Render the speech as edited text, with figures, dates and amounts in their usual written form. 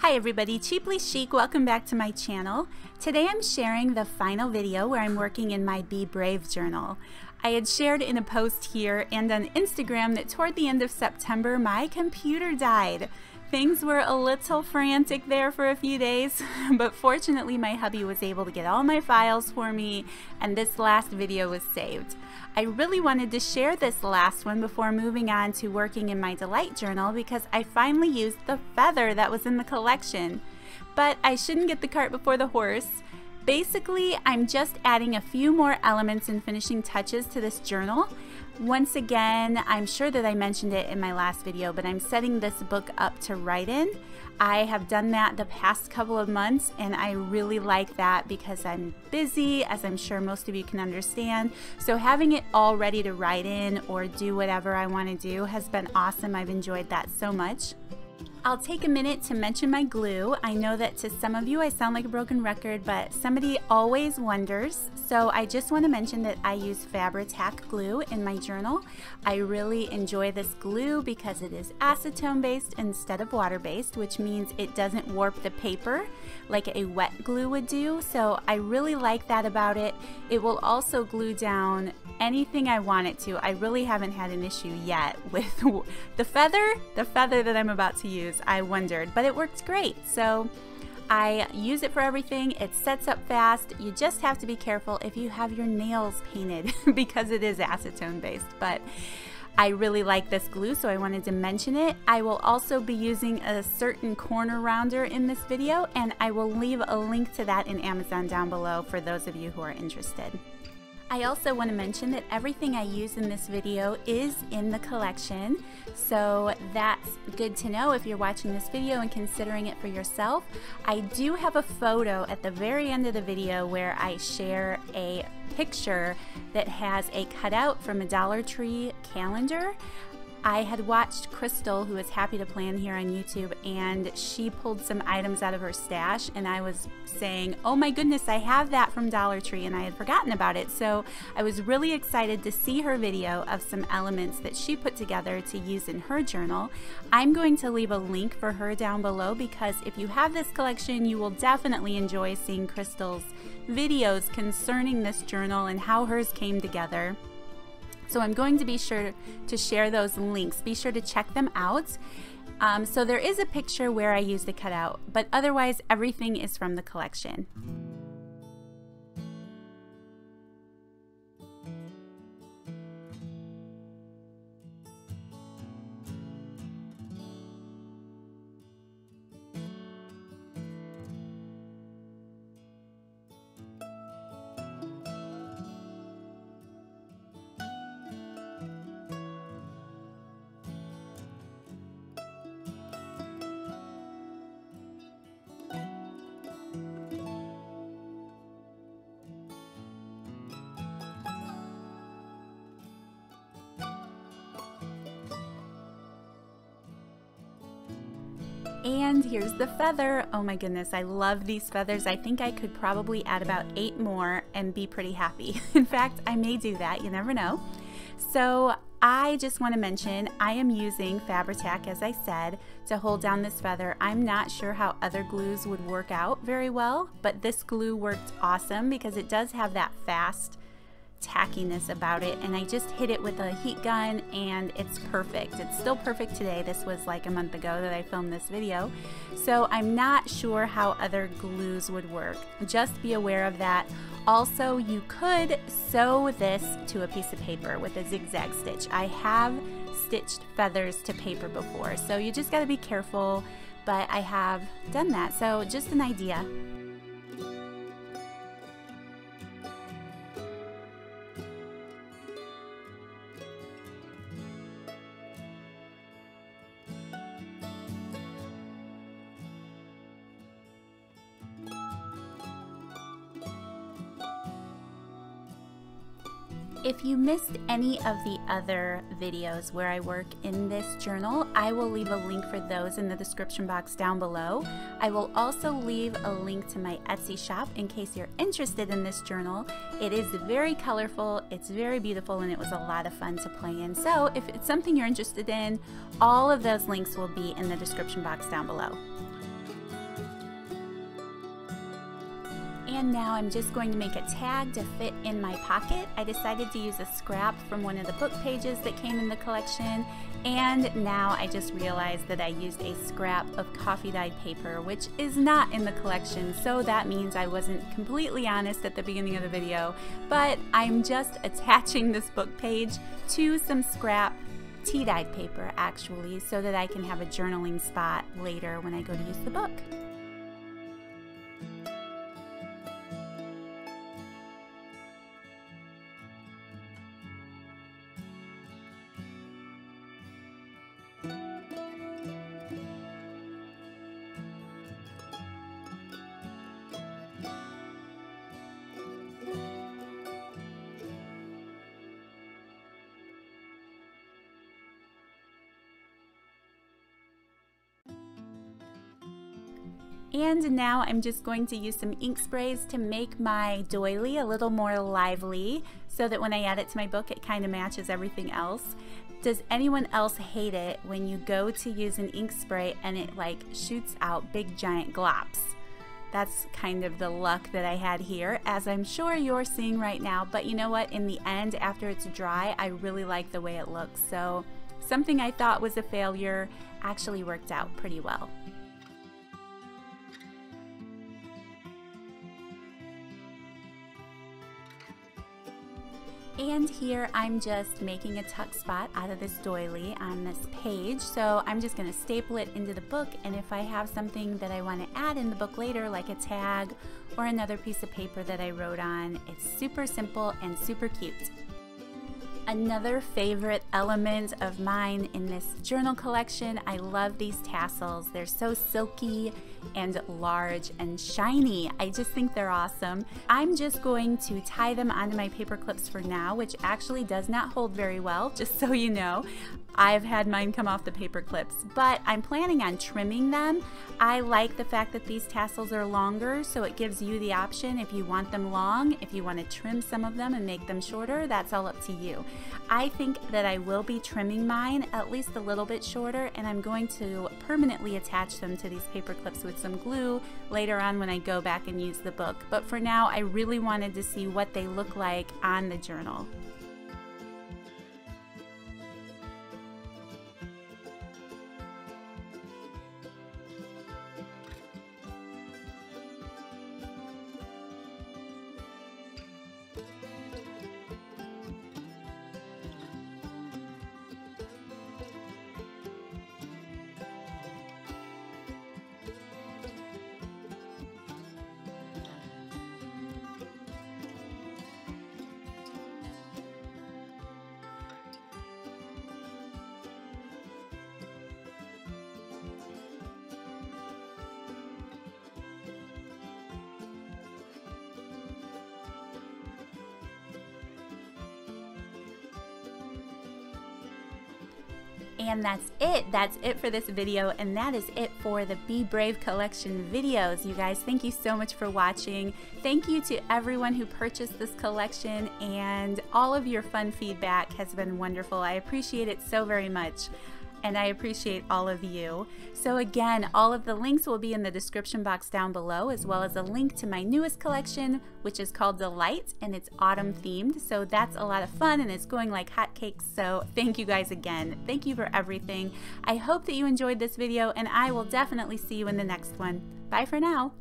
Hi everybody, Cheaply Chic, welcome back to my channel. Today I'm sharing the final video where I'm working in my Be Brave journal. I had shared in a post here and on Instagram that toward the end of September my computer died. Things were a little frantic there for a few days, but fortunately my hubby was able to get all my files for me and this last video was saved. I really wanted to share this last one before moving on to working in my Delight journal because I finally used the feather that was in the collection. But I shouldn't get the cart before the horse. Basically, I'm just adding a few more elements and finishing touches to this journal. Once again, I'm sure that I mentioned it in my last video, but I'm setting this book up to write in. I have done that the past couple of months and I really like that because I'm busy, as I'm sure most of you can understand. So having it all ready to write in or do whatever I want to do has been awesome. I've enjoyed that so much. I'll take a minute to mention my glue. I know that to some of you I sound like a broken record, but somebody always wonders. So I just want to mention that I use Fabri-Tac glue in my journal. I really enjoy this glue because it is acetone based instead of water based, which means it doesn't warp the paper like a wet glue would do. So I really like that about it. It will also glue down anything I want it to. I really haven't had an issue yet with the feather that I'm about to use. I wondered, but it works great. So I use it for everything. It sets up fast. You just have to be careful if you have your nails painted because it is acetone based, but I really like this glue, so I wanted to mention it. I will also be using a certain corner rounder in this video, and I will leave a link to that in Amazon down below for those of you who are interested. I also want to mention that everything I use in this video is in the collection, so that's good to know if you're watching this video and considering it for yourself. I do have a photo at the very end of the video where I share a picture that has a cutout from a Dollar Tree calendar. I had watched Crystal, who is Happy to Plan here on YouTube, and she pulled some items out of her stash, and I was saying, oh my goodness, I have that from Dollar Tree, and I had forgotten about it. So I was really excited to see her video of some elements that she put together to use in her journal. I'm going to leave a link for her down below because if you have this collection, you will definitely enjoy seeing Crystal's videos concerning this journal and how hers came together. So I'm going to be sure to share those links. Be sure to check them out. So there is a picture where I used the cutout, but otherwise everything is from the collection. And here's the feather. Oh my goodness, I love these feathers. I think I could probably add about 8 more and be pretty happy. In fact, I may do that, you never know. So I just want to mention I am using Fabri-Tac, as I said, to hold down this feather. I'm not sure how other glues would work out very well, but this glue worked awesome because it does have that fast tackiness about it, and I just hit it with a heat gun and it's perfect. It's still perfect today. This was like a month ago that I filmed this video, so I'm not sure how other glues would work. Just be aware of that. Also, you could sew this to a piece of paper with a zigzag stitch. I have stitched feathers to paper before, so you just got to be careful, but I have done that, so just an idea. If you missed any of the other videos where I work in this journal, I will leave a link for those in the description box down below. I will also leave a link to my Etsy shop in case you're interested in this journal. It is very colorful, it's very beautiful, and it was a lot of fun to play in. So if it's something you're interested in, all of those links will be in the description box down below. And now I'm just going to make a tag to fit in my pocket. I decided to use a scrap from one of the book pages that came in the collection, and now I just realized that I used a scrap of coffee dyed paper, which is not in the collection, so that means I wasn't completely honest at the beginning of the video, but I'm just attaching this book page to some scrap tea dyed paper actually, so that I can have a journaling spot later when I go to use the book. And now I'm just going to use some ink sprays to make my doily a little more lively so that when I add it to my book it kind of matches everything else. Does anyone else hate it when you go to use an ink spray and it like shoots out big giant glops? That's kind of the luck that I had here, as I'm sure you're seeing right now, but you know what, in the end, after it's dry, I really like the way it looks, so something I thought was a failure actually worked out pretty well. And here I'm just making a tuck spot out of this doily on this page, so I'm just going to staple it into the book, and if I have something that I want to add in the book later, like a tag or another piece of paper that I wrote on, it's super simple and super cute. Another favorite element of mine in this journal collection, I love these tassels. They're so silky and large and shiny. I just think they're awesome. I'm just going to tie them onto my paper clips for now, which actually does not hold very well, just so you know. I've had mine come off the paper clips, but I'm planning on trimming them. I like the fact that these tassels are longer, so it gives you the option if you want them long, if you want to trim some of them and make them shorter, that's all up to you. I think that I will be trimming mine at least a little bit shorter, and I'm going to permanently attach them to these paper clips with some glue later on when I go back and use the book. But for now, I really wanted to see what they look like on the journal. And that's it for this video, and that is it for the Be Brave collection videos. You guys, thank you so much for watching. Thank you to everyone who purchased this collection, and all of your fun feedback has been wonderful. I appreciate it so very much, and I appreciate all of you. So again, all of the links will be in the description box down below, as well as a link to my newest collection, which is called Delight, and it's autumn themed. So that's a lot of fun, and it's going like hotcakes. So thank you guys again. Thank you for everything. I hope that you enjoyed this video, and I will definitely see you in the next one. Bye for now.